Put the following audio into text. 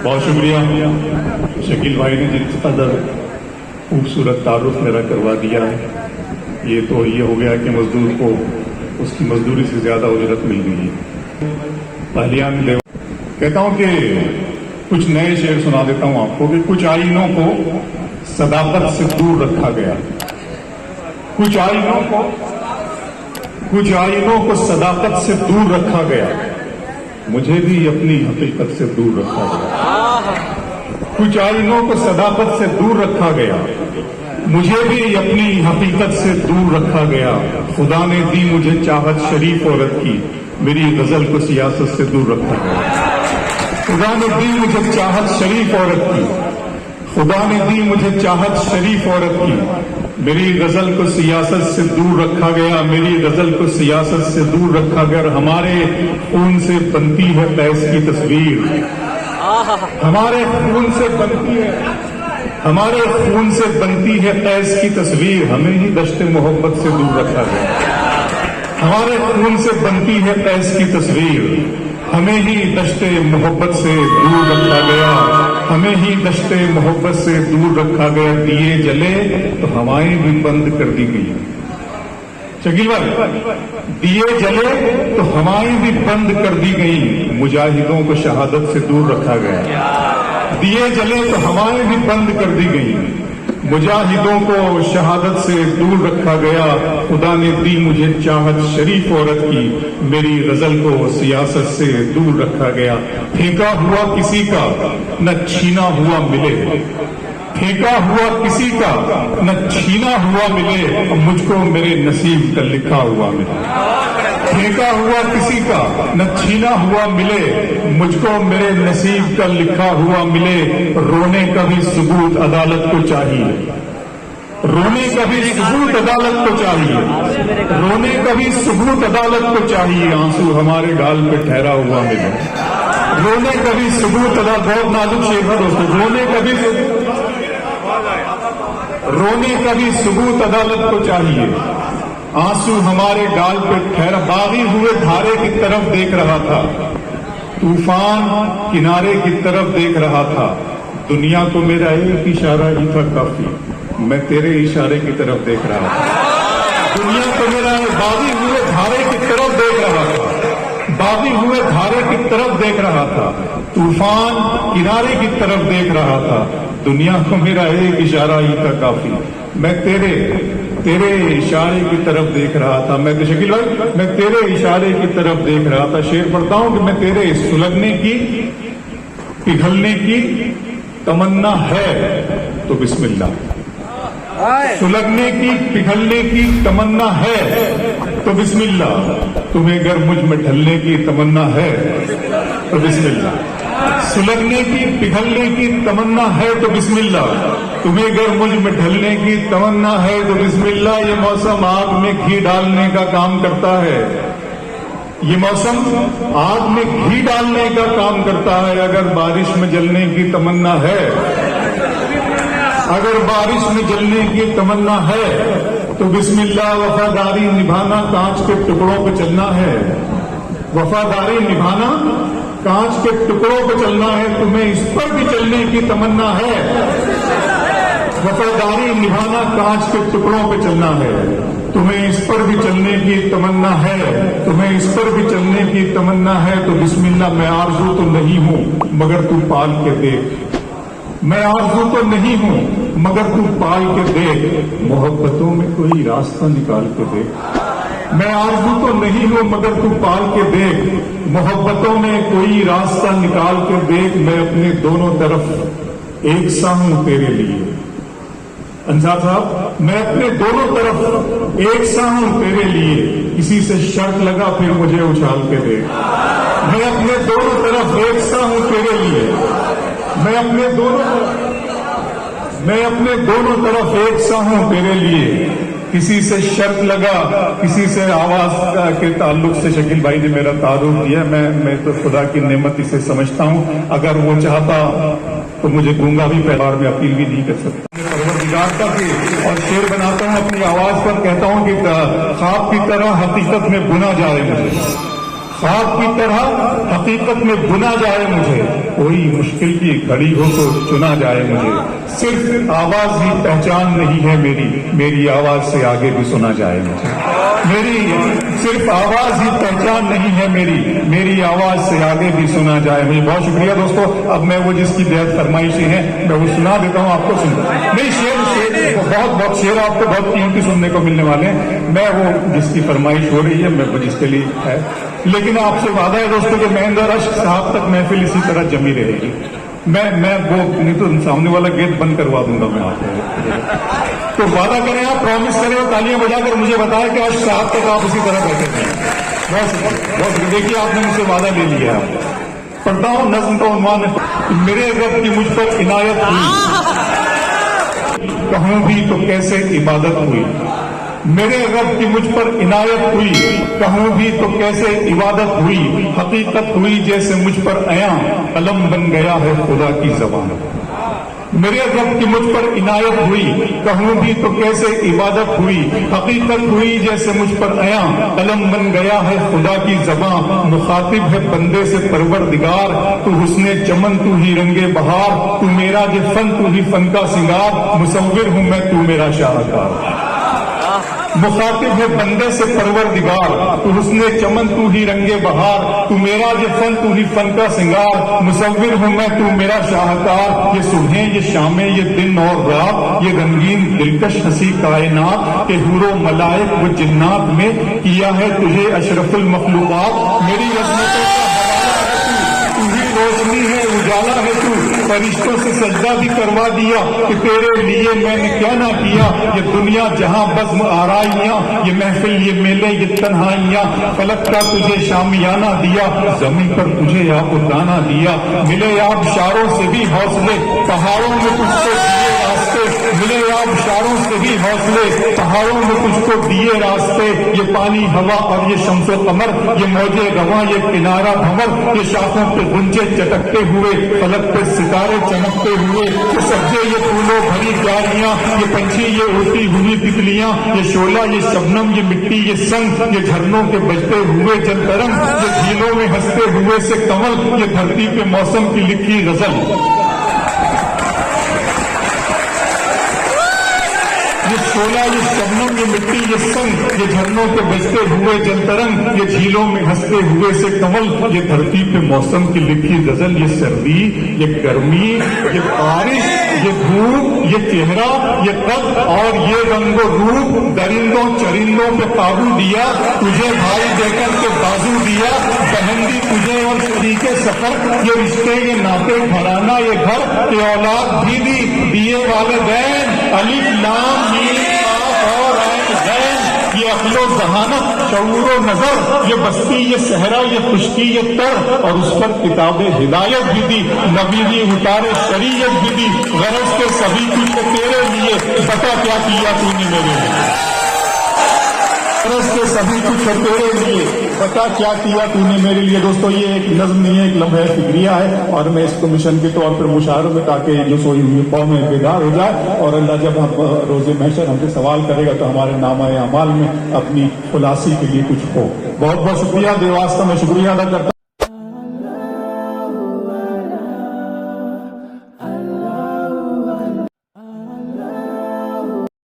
بہت شکریہ شکیل بھائی نے جس قدر خوبصورت تعارف میرا کروا دیا ہے. یہ تو یہ ہو گیا کہ مزدور کو اس کی مزدوری سے زیادہ اجرت مل گئی ہے. پہلیان لے کہتا ہوں کہ کچھ نئے شعر سنا دیتا ہوں آپ کو کہ کچھ آئینوں کو صداقت سے دور رکھا گیا. کچھ آئینوں کو صداقت سے دور رکھا گیا. مجھے بھی اپنی حقیقت سے دور رکھا گیا. کچھ آئینوں کو صداقت سے دور رکھا گیا. مجھے بھی اپنی حقیقت سے دور رکھا گیا. خدا نے دی مجھے چاہت شریف عورت کی, میری غزل کو سیاست سے دور رکھا گیا. خدا نے دی مجھے چاہت شریف عورت کی. خدا نے دی مجھے چاہت شریف عورت کی, میری غزل کو سیاست سے دور رکھا گیا. میری غزل کو سیاست سے دور رکھا گیا. ہمارے خون سے بنتی ہے فیض کی تصویر. ہمارے خون سے بنتی ہے, ہمارے خون سے بنتی ہے فیض کی تصویر. ہمیں ہی دشت محبت سے دور رکھا گیا. ہمارے خون سے بنتی ہے فیض کی تصویر. ہمیں ہی دشت محبت سے دور رکھا گیا. ہمیں ہی دشت محبت سے دور رکھا گیا. دیے جلے تو ہوائیں بھی بند کر دی گئی. شکیل بھائی, دیے جلے تو ہوائیں بھی بند کر دی گئی. مجاہدوں کو شہادت سے دور رکھا گیا. دیے جلے تو ہوائیں بھی بند کر دی گئی. مجاہدوں کو شہادت سے دور رکھا گیا. خدا نے دی مجھے چاہت شریف عورت کی, میری غزل کو سیاست سے دور رکھا گیا. پھینکا ہوا کسی کا نہ چھینا ہوا ملے. پھینکا ہوا کسی کا نہ چھینا ہوا ملے. مجھ کو میرے نصیب کا لکھا ہوا ملے. پھینکا ہوا کسی کا نہ چھینا ہوا ملے. مجھ کو میرے نصیب کا لکھا ہوا ملے. رونے کا بھی ثبوت عدالت کو چاہیے. رونے کا بھی ثبوت عدالت کو چاہیے. رونے کا بھی ثبوت عدالت کو چاہیے. آنسو ہمارے گال پہ ٹھہرا ہوا ملے. رونے کا بھی ثبوت عدالت, بہت نازک شعر ہے دوستو. رونے کا بھی ثبوت عدالت کو چاہیے. آنسو ہمارے گال پہ ٹھہرا. باغی ہوئے دھارے کی طرف دیکھ رہا تھا. طوفان کنارے کی طرف دیکھ رہا تھا. دنیا کو میرا ایک اشارہ ہی تھا کافی, میں تیرے اشارے کی طرف دیکھ رہا تھا. دنیا کو میرا باغی ہوئے دھارے کی طرف دیکھ رہا تھا. باغی ہوئے دھارے کی طرف دیکھ رہا تھا. طوفان کنارے کی طرف دیکھ رہا تھا. دنیا کو میرا ایک اشارہ ہی تھا کافی, میں تیرے اشارے کی طرف دیکھ رہا تھا. میں شکیل بھائی, میں تیرے اشارے کی طرف دیکھ رہا تھا. شعر پڑھتا ہوں کہ میں تیرے سلگنے کی پگھلنے کی تمنا ہے تو بسم اللہ. سلگنے کی پگھلنے کی تمنا ہے تو بسم اللہ. تمہیں اگر مجھ میں ڈھلنے کی تمنا ہے تو بسم اللہ. سلگنے کی پگھلنے کی تمنا ہے تو بسم اللہ. تمہیں اگر مجھ میں ڈھلنے کی تمنا ہے تو بسم اللہ. یہ موسم آگ میں گھی ڈالنے کا کام کرتا ہے. یہ موسم آگ میں گھی ڈالنے کا کام کرتا ہے. اگر بارش میں جلنے کی تمنا ہے, اگر بارش میں جلنے کی تمنا ہے تو بسم اللہ. وفاداری نبھانا کانچ کے ٹکڑوں پہ چلنا ہے. وفاداری نبھانا کانچ کے ٹکڑوں پہ چلنا ہے. تمہیں اس پر بھی چلنے کی تمنا ہے. وفاداری نبھانا کانچ کے ٹکڑوں پہ چلنا ہے. تمہیں اس پر بھی چلنے کی تمنا ہے. تمہیں اس پر بھی چلنے کی تمنا ہے تو بسم اللہ. میں آرزو تو نہیں ہوں مگر تو پال کے دیکھ. میں آرزو تو نہیں ہوں مگر تو پال کے دیکھ. محبتوں میں کوئی راستہ نکال کے دیکھ. میں آرزو تو نہیں ہوں مگر تو پال کے دیکھ. محبتوں میں کوئی راستہ نکال کے دیکھ. میں اپنے دونوں طرف ایک سا ہوں تیرے لیے. انصار صاحب, میں اپنے دونوں طرف ایک سا ہوں تیرے لیے. کسی سے شرط لگا پھر مجھے اچھال کے دیکھ. میں اپنے دونوں طرف ایک سا ہوں تیرے لیے. میں اپنے دونوں طرف ایک سا ہوں تیرے لیے. کسی سے شرط لگا, کسی سے آواز کے تعلق سے شکیل بھائی نے میرا تعارف دیا. میں تو خدا کی نعمت اسے سمجھتا ہوں. اگر وہ چاہتا تو مجھے گونگا بھی پیغار میں اپیل بھی نہیں کر سکتا. پروردگار کا بھی اور شعر بناتا ہوں اپنی آواز پر. کہتا ہوں کہ خواب کی طرح حقیقت میں بنا جائے مجھے. خواب کی طرح حقیقت میں بنا جائے مجھے، کوئی مشکل کی گھڑی ہو تو چنا جائے مجھے، صرف آواز ہی پہچان نہیں ہے میری آواز سے آگے بھی سنا جائے مجھے، میری صرف آواز ہی پہچان نہیں ہے میری آواز سے آگے بھی سنا جائے مجھے۔ بہت شکریہ دوستو، اب میں وہ جس کی بہت فرمائشیں ہیں میں وہ سنا دیتا ہوں، آپ کو نہیں شعر بہت شعر آپ کو بہت قیمتی سننے کو ملنے والے ہیں، میں وہ جس کی فرمائش ہو رہی ہے میں وہ جس کے لیے ہے، لیکن آپ سے وعدہ ہے دوستو کہ مہندر اشک صاحب تک محفل اسی طرح جمی رہے گی، میں وہ نہیں تو سامنے والا گیٹ بند کروا دوں گا میں آپ کو، تو وعدہ کریں آپ، پرومس کریں اور تالیاں بجا کر مجھے بتائیں کہ اشک صاحب تک آپ اسی طرح بیٹھے ہیں۔ بہت دیکھیے آپ نے مجھ سے وعدہ لے لیا۔ پڑھتا ہوں نظم کا عنوان ہے میرے رب کی مجھ پر عنایت ہوئی، کہوں بھی تو کیسے عبادت ہوئی، میرے رب کی مجھ پر عنایت ہوئی، کہوں بھی تو کیسے عبادت ہوئی، حقیقت ہوئی جیسے مجھ پر عیاں، قلم بن گیا ہے خدا کی زبان، میرے رب کی مجھ پر عنایت ہوئی، کہوں بھی تو کیسے عبادت ہوئی، حقیقت ہوئی جیسے مجھ پر عیاں، قلم بن گیا ہے خدا کی زبان، مخاطب ہے بندے سے پروردگار، تو حسن چمن تو ہی رنگ بہار، تو میرا جو فن تو ہی فن کا سنگار، مصور ہوں میں تو میرا شاہکار، مخاطب ہے بندے سے پروردگار، تو حسن چمن تو ہی رنگ بہار، تو میرا جو فن تو ہی فن کا سنگار، مصور ہوں میں تو میرا شاہکار، یہ صبحیں یہ شامیں یہ دن اور رات، یہ رنگین دلکش ہنسی کائنات، کہ حور و ملائک و جنات میں کیا ہے تجھے اشرف المخلوقات، میری عظمتوں کا تو ہی روشنی ہے اجالا ہے تو، فرشتوں سے سجدہ بھی کروا دیا کہ تیرے لیے میں نے کیا نہ کیا، یہ دنیا جہاں بزم آرائیاں، یہ محفل یہ میلے یہ تنہائیاں، فلک کا تجھے شامیانہ دیا، زمین پر تجھے آپ دانا دیا، ملے آپ شاروں سے بھی حوصلے، پہاڑوں میں تجھ کو دیے راستے، ملے آپ شاروں سے بھی حوصلے، پہاڑوں میں تجھ کو دیے راستے، یہ پانی ہوا اور یہ شمس و قمر، یہ موجے رواں یہ کنارہ بھنور، یہ شاخوں پہ گنجے چٹکتے ہوئے، فلک پہ ستارے چمکتے ہوئے، یہ سبزے یہ پھولوں بھری جاریاں، یہ پنچھی یہ اڑتی ہوئی تتلیاں، یہ شعلہ یہ شبنم یہ مٹی یہ سنگ، یہ جھرنوں کے بجتے ہوئے جل ترنگ، یہ جھیلوں میں ہنستے ہوئے سے کمل، یہ دھرتی پہ موسم کی لکھی غزل، یہ شعلہ یہ شبنم یہ مٹی یہ سنگ، یہ جھرنوں کے بجتے ہوئے جل ترنگ، یہ جھیلوں میں ہنستے ہوئے سے کمل، یہ دھرتی پہ موسم کی لکھی غزل، یہ سردی یہ گرمی یہ بارش یہ دھوپ یہ چہرہ یہ قد اور یہ رنگ و روپ، درندوں چرندوں پہ قابو دیا، تجھے بھائی دے کر کے بازو دیا، بہن دی تجھے اور شریک سفر، یہ رشتے یہ ناطے گھرانہ یہ گھر، یہ اولاد بھی دی دیے والدین، الف لام اور یہ عقل و ذہانت شعور و نظر، یہ بستی یہ صحرا یہ خشکی یہ تر، اور اس پر کتاب ہدایت بھی دی، نبی دی اتارے شریعت بھی دی، غرض کے سبھی کچھ تیرے لیے، بتا کیا کیا تو نے میرے لیے، غرض کے سبھی کچھ تیرے لیے، بتا کیا کیا تو نے میرے لیے۔ دوستو یہ ایک نظم نہیں ہے، ایک لمحہ فکریہ ہے، اور میں اس کو مشن کے طور پر مشاعروں میں تاکہ جو سوئی ہوئی قوم بیدار ہو جائے، اور اللہ جب ہم روز محشر ہم سے سوال کرے گا تو ہمارے نامہ اعمال میں اپنی خلاصی کے لیے کچھ ہو۔ بہت بہت شکریہ، دیواسطہ میں شکریہ ادا کرتا ہوں۔